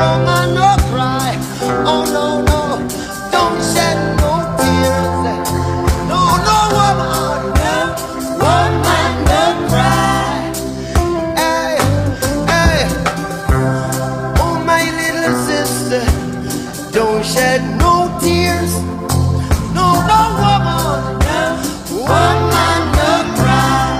woman no cry. Oh no, no, don't shed no tears. No, no woman, no woman no cry. Hey, hey, oh my little sister, don't shed no tears. No, no woman, no woman no cry.